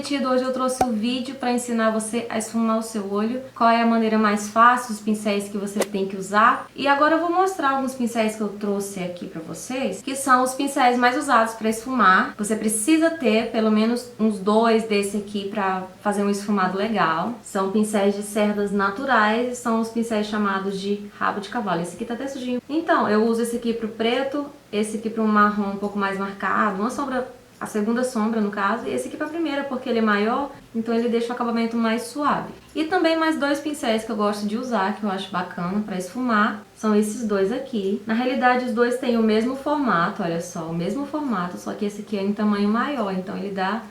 prometido, hoje eu trouxe um vídeo para ensinar você a esfumar o seu olho, qual é a maneira mais fácil, os pincéis que você tem que usar. E agora eu vou mostrar alguns pincéis que eu trouxe aqui para vocês, que são os pincéis mais usados para esfumar. Você precisa ter pelo menos uns 2 desse aqui para fazer um esfumado legal. São pincéis de cerdas naturais, são os pincéis chamados de rabo de cavalo. Esse aqui tá até sujinho. Então, eu uso esse aqui pro preto, esse aqui pro marrom um pouco mais marcado, uma sombra, a segunda sombra no caso, e esse aqui pra primeira porque ele é maior, então ele deixa o acabamento mais suave. E também mais 2 pincéis que eu gosto de usar, que eu acho bacana pra esfumar, são esses 2 aqui. Na realidade os dois têm o mesmo formato, olha só, o mesmo formato, só que esse aqui é em tamanho maior, então ele dá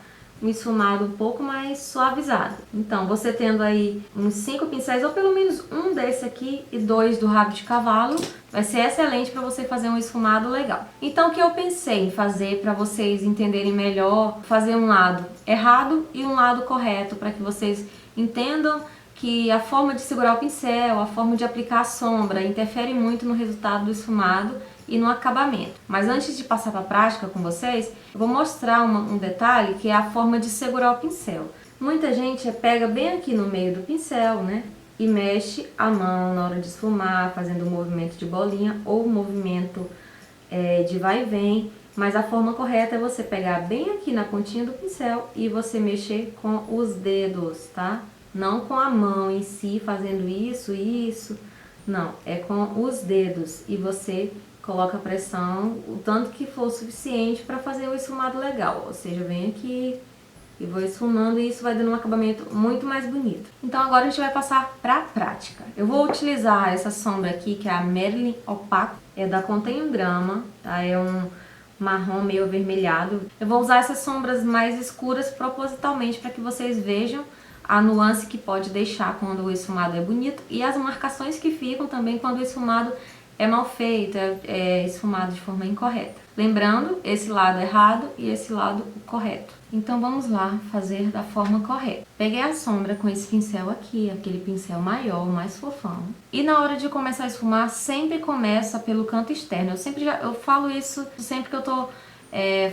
um esfumado um pouco mais suavizado. Então, você tendo aí uns 5 pincéis, ou pelo menos um desse aqui e 2 do rabo de cavalo, vai ser excelente para você fazer um esfumado legal. Então, o que eu pensei em fazer para vocês entenderem melhor, fazer um lado errado e um lado correto, para que vocês entendam que a forma de segurar o pincel, a forma de aplicar a sombra interfere muito no resultado do esfumado e no acabamento. Mas antes de passar para a prática com vocês, eu vou mostrar um detalhe que é a forma de segurar o pincel. Muita gente pega bem aqui no meio do pincel, né? E mexe a mão na hora de esfumar, fazendo o movimento de bolinha ou movimento de vai e vem. Mas a forma correta é você pegar bem aqui na pontinha do pincel e você mexer com os dedos, tá? Não com a mão em si, fazendo isso. Não, é com os dedos. E você coloca a pressão, o tanto que for suficiente para fazer o esfumado legal. Ou seja, vem aqui e vou esfumando e isso vai dando um acabamento muito mais bonito. Então agora a gente vai passar para a prática. Eu vou utilizar essa sombra aqui, que é a Marilyn Opaco, é da Contém um Grama, tá? É um marrom meio avermelhado. Eu vou usar essas sombras mais escuras propositalmente para que vocês vejam a nuance que pode deixar quando o esfumado é bonito e as marcações que ficam também quando o esfumado é mal feito, é esfumado de forma incorreta. Lembrando, esse lado errado e esse lado correto. Então vamos lá fazer da forma correta. Peguei a sombra com esse pincel aqui, aquele pincel maior, mais fofão. E na hora de começar a esfumar, sempre começa pelo canto externo. Eu falo isso sempre que eu tô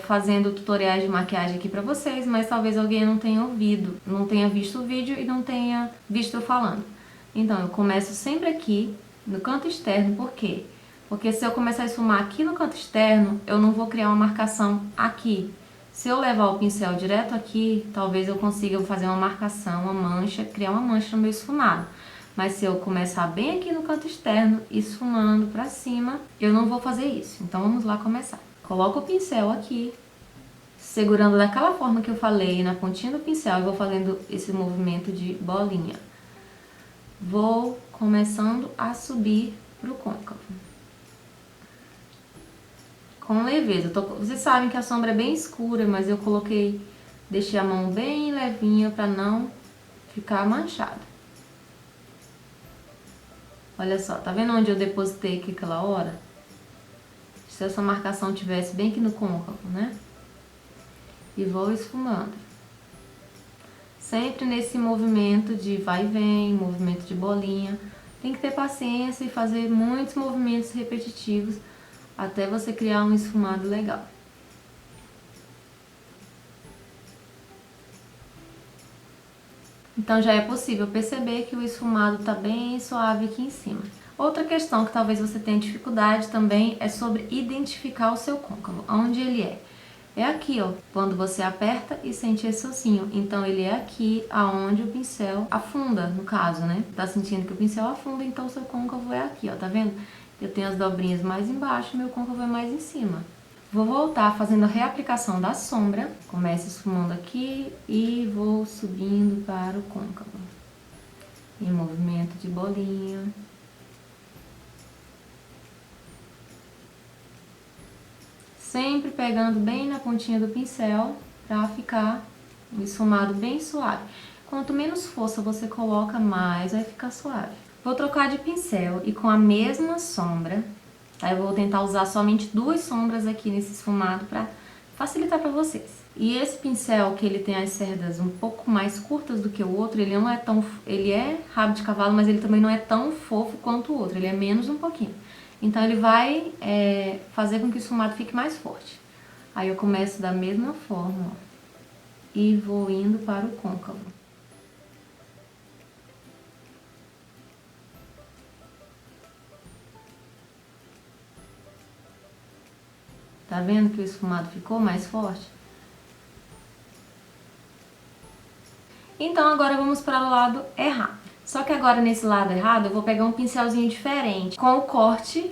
fazendo tutoriais de maquiagem aqui pra vocês, mas talvez alguém não tenha ouvido, não tenha visto o vídeo e não tenha visto eu falando. Então eu começo sempre aqui no canto externo. Por quê? Porque se eu começar a esfumar aqui no canto externo, eu não vou criar uma marcação aqui. Se eu levar o pincel direto aqui, talvez eu consiga fazer uma marcação, uma mancha, criar uma mancha no meu esfumado. Mas se eu começar bem aqui no canto externo, esfumando pra cima, eu não vou fazer isso. Então vamos lá começar. Coloco o pincel aqui, segurando daquela forma que eu falei, na pontinha do pincel, e vou fazendo esse movimento de bolinha. Vou começando a subir pro côncavo. Com leveza. Vocês sabem que a sombra é bem escura, mas eu deixei a mão bem levinha para não ficar manchada. Olha só, tá vendo onde eu depositei aqui aquela hora? Se essa marcação tivesse bem aqui no côncavo, né? E vou esfumando. Sempre nesse movimento de vai e vem, movimento de bolinha. Tem que ter paciência e fazer muitos movimentos repetitivos até você criar um esfumado legal. Então já é possível perceber que o esfumado tá bem suave aqui em cima. Outra questão que talvez você tenha dificuldade também é sobre identificar o seu côncavo, onde ele é. É aqui, ó, quando você aperta e sente esse ossinho. Então ele é aqui aonde o pincel afunda, no caso, né? Tá sentindo que o pincel afunda, então o seu côncavo é aqui, ó, tá vendo? Eu tenho as dobrinhas mais embaixo, meu côncavo é mais em cima. Vou voltar fazendo a reaplicação da sombra. Começo esfumando aqui e vou subindo para o côncavo. Em movimento de bolinha. Sempre pegando bem na pontinha do pincel para ficar um esfumado bem suave. Quanto menos força você coloca, mais vai ficar suave. Vou trocar de pincel e com a mesma sombra, tá? Eu vou tentar usar somente 2 sombras aqui nesse esfumado para facilitar para vocês. E esse pincel que ele tem as cerdas um pouco mais curtas do que o outro, ele não é tão, ele é rabo de cavalo, mas ele também não é tão fofo quanto o outro, ele é menos um pouquinho. Então ele vai fazer com que o esfumado fique mais forte. Aí eu começo da mesma forma, ó. e vou indo para o côncavo. Tá vendo que o esfumado ficou mais forte? Então agora vamos para o lado errado. Só que agora nesse lado errado eu vou pegar um pincelzinho diferente, com o corte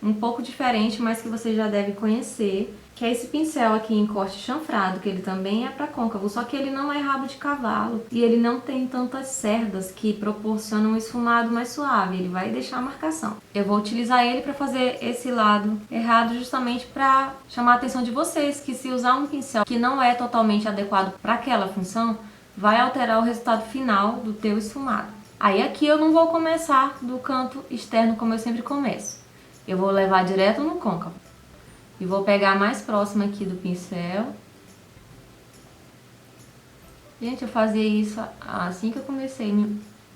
um pouco diferente, mas que você já deve conhecer, que é esse pincel aqui em corte chanfrado, que ele também é para côncavo, só que ele não é rabo de cavalo e ele não tem tantas cerdas que proporcionam um esfumado mais suave, ele vai deixar a marcação. Eu vou utilizar ele para fazer esse lado errado justamente para chamar a atenção de vocês, que se usar um pincel que não é totalmente adequado para aquela função, vai alterar o resultado final do teu esfumado. Aí aqui eu não vou começar do canto externo como eu sempre começo. Eu vou levar direto no côncavo. E vou pegar mais próximo aqui do pincel. Gente, eu fazia isso assim que eu comecei a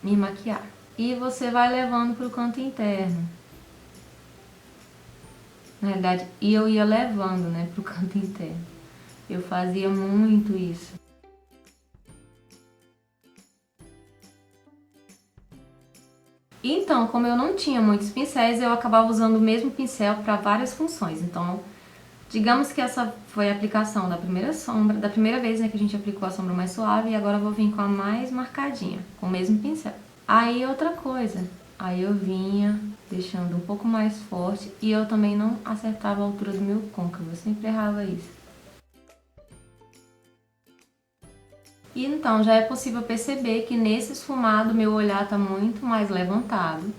me maquiar. E você vai levando pro canto interno. Na realidade, eu ia levando, né, pro canto interno. Eu fazia muito isso. Então, como eu não tinha muitos pincéis, eu acabava usando o mesmo pincel para várias funções. Então, digamos que essa foi a aplicação da primeira sombra, da primeira vez, né, que a gente aplicou a sombra mais suave, e agora eu vou vir com a mais marcadinha, com o mesmo pincel. Aí outra coisa, aí eu vinha deixando um pouco mais forte e eu também não acertava a altura do meu côncavo, eu sempre errava isso. E então já é possível perceber que nesse esfumado meu olhar está muito mais levantado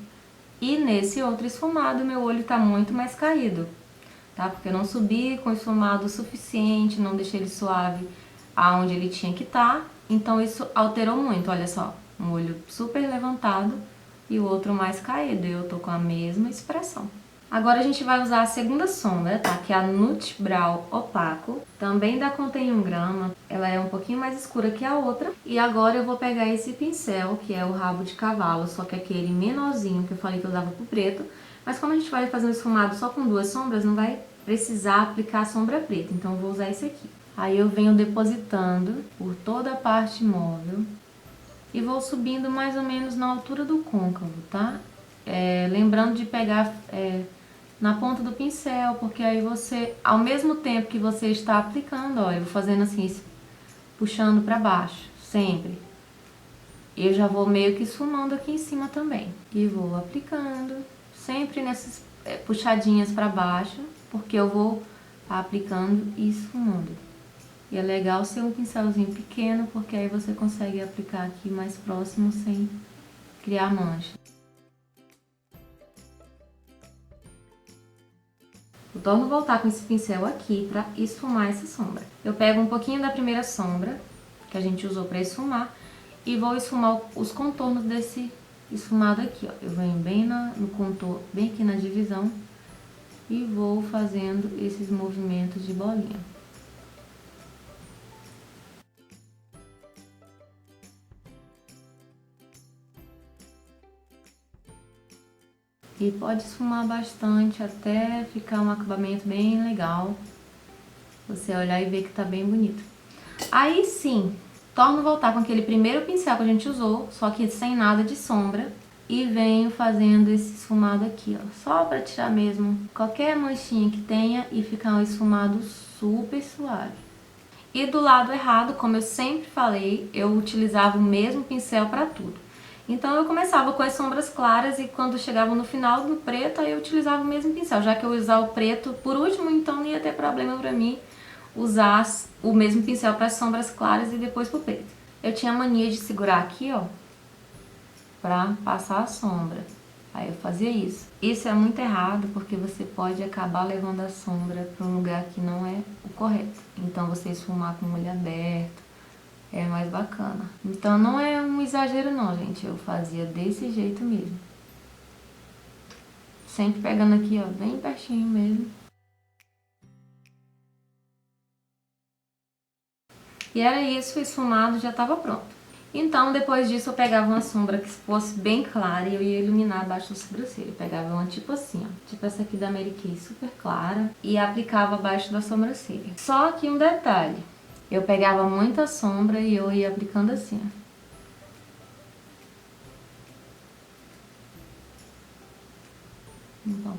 e nesse outro esfumado meu olho está muito mais caído, tá? Porque eu não subi com esfumado o suficiente, não deixei ele suave aonde ele tinha que estar, então isso alterou muito, olha só, um olho super levantado e o outro mais caído, e eu tô com a mesma expressão. Agora a gente vai usar a segunda sombra, tá? Que é a Nut Brow Opaco. Também da Contém 1 grama. Ela é um pouquinho mais escura que a outra. E agora eu vou pegar esse pincel, que é o rabo de cavalo, só que aquele menorzinho que eu falei que eu usava pro preto. Mas como a gente vai fazer um esfumado só com duas sombras, não vai precisar aplicar a sombra preta. Então eu vou usar esse aqui. Aí eu venho depositando por toda a parte móvel. E vou subindo mais ou menos na altura do côncavo, tá? Lembrando de pegar... na ponta do pincel, porque aí você, ao mesmo tempo que você está aplicando, ó, eu vou fazendo assim, puxando para baixo, sempre. Eu já vou meio que esfumando aqui em cima também. E vou aplicando, sempre nessas puxadinhas para baixo, porque eu vou aplicando e esfumando. E é legal ser um pincelzinho pequeno, porque aí você consegue aplicar aqui mais próximo sem criar mancha. Eu torno a voltar com esse pincel aqui pra esfumar essa sombra. Eu pego um pouquinho da primeira sombra, que a gente usou pra esfumar, e vou esfumar os contornos desse esfumado aqui, ó. Eu venho bem no contorno, bem aqui na divisão, e vou fazendo esses movimentos de bolinha. E pode esfumar bastante até ficar um acabamento bem legal. Você olhar e ver que tá bem bonito. Aí sim, torno a voltar com aquele primeiro pincel que a gente usou, só que sem nada de sombra. E venho fazendo esse esfumado aqui, ó. Só pra tirar mesmo qualquer manchinha que tenha e ficar um esfumado super suave. E do lado errado, como eu sempre falei, eu utilizava o mesmo pincel pra tudo. Então eu começava com as sombras claras e quando chegava no final do preto, aí eu utilizava o mesmo pincel. Já que eu ia usar o preto por último, então não ia ter problema pra mim usar o mesmo pincel para as sombras claras e depois pro preto. Eu tinha mania de segurar aqui, ó, pra passar a sombra. Aí eu fazia isso. Isso é muito errado porque você pode acabar levando a sombra para um lugar que não é o correto. Então você esfumar com o olho aberto é mais bacana. Então não é um exagero não, gente. Eu fazia desse jeito mesmo. Sempre pegando aqui, ó, bem pertinho mesmo. E era isso, o esfumado já estava pronto. Então, depois disso, eu pegava uma sombra que fosse bem clara e eu ia iluminar abaixo da sobrancelha. Eu pegava uma tipo assim, ó, tipo essa aqui da Mary Kay, super clara, e aplicava abaixo da sobrancelha. Só que um detalhe, eu pegava muita sombra e eu ia aplicando assim, ó. Então,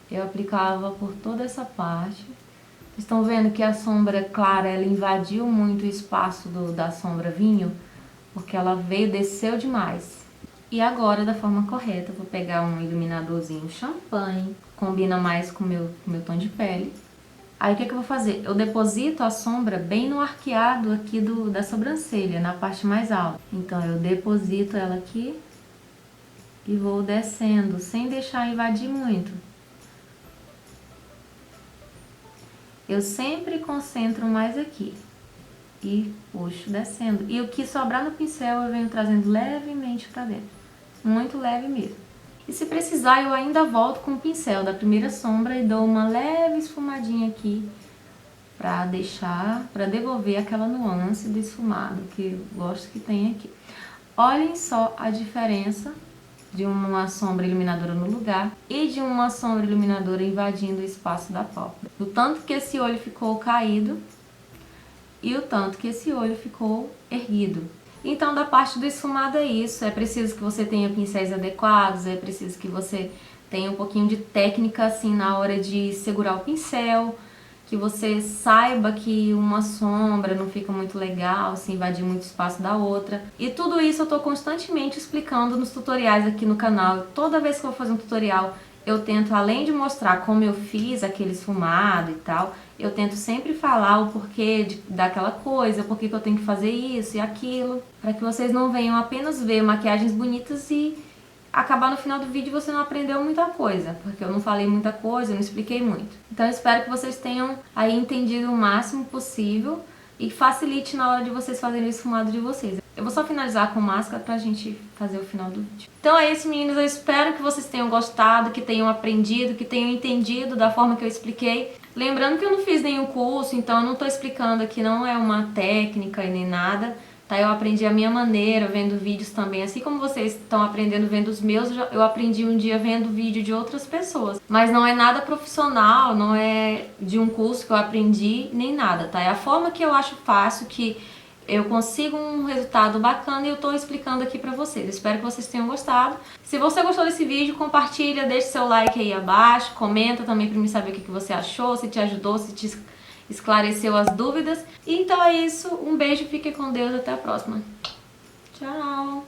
eu aplicava por toda essa parte. Vocês estão vendo que a sombra clara, ela invadiu muito o espaço da sombra vinho, porque ela veio, desceu demais. E agora, da forma correta, eu vou pegar um iluminadorzinho champanhe, combina mais com o meu tom de pele. Aí o que eu vou fazer? Eu deposito a sombra bem no arqueado aqui da sobrancelha, na parte mais alta. Então eu deposito ela aqui e vou descendo, sem deixar invadir muito. Eu sempre concentro mais aqui e puxo descendo. E o que sobrar no pincel eu venho trazendo levemente pra dentro, muito leve mesmo. E se precisar eu ainda volto com o pincel da primeira sombra e dou uma leve esfumadinha aqui pra devolver aquela nuance do esfumado que eu gosto que tem aqui. Olhem só a diferença de uma sombra iluminadora no lugar e de uma sombra iluminadora invadindo o espaço da pálpebra. O tanto que esse olho ficou caído e o tanto que esse olho ficou erguido. Então, da parte do esfumado é isso. É preciso que você tenha pincéis adequados, é preciso que você tenha um pouquinho de técnica assim na hora de segurar o pincel, que você saiba que uma sombra não fica muito legal se invadir muito espaço da outra. E tudo isso eu tô constantemente explicando nos tutoriais aqui no canal. Toda vez que eu vou fazer um tutorial, eu tento, além de mostrar como eu fiz aquele esfumado e tal, eu tento sempre falar o porquê daquela coisa, por que eu tenho que fazer isso e aquilo, para que vocês não venham apenas ver maquiagens bonitas e acabar no final do vídeo você não aprendeu muita coisa, porque eu não falei muita coisa, eu não expliquei muito. Então eu espero que vocês tenham aí entendido o máximo possível e facilite na hora de vocês fazerem o esfumado de vocês. Eu vou só finalizar com máscara pra gente fazer o final do vídeo. Então é isso, meninas, eu espero que vocês tenham gostado, que tenham aprendido, que tenham entendido da forma que eu expliquei. Lembrando que eu não fiz nenhum curso, então eu não tô explicando aqui, não é uma técnica e nem nada. Tá, eu aprendi a minha maneira, vendo vídeos também, assim como vocês estão aprendendo vendo os meus, eu aprendi um dia vendo vídeo de outras pessoas. Mas não é nada profissional, não é de um curso que eu aprendi, nem nada, tá? É a forma que eu acho fácil, que eu consigo um resultado bacana e eu tô explicando aqui pra vocês. Eu espero que vocês tenham gostado. Se você gostou desse vídeo, compartilha, deixa seu like aí abaixo, comenta também pra mim saber o que você achou, se te ajudou, se te esclareceu as dúvidas. Então é isso, um beijo, fique com Deus, até a próxima. Tchau!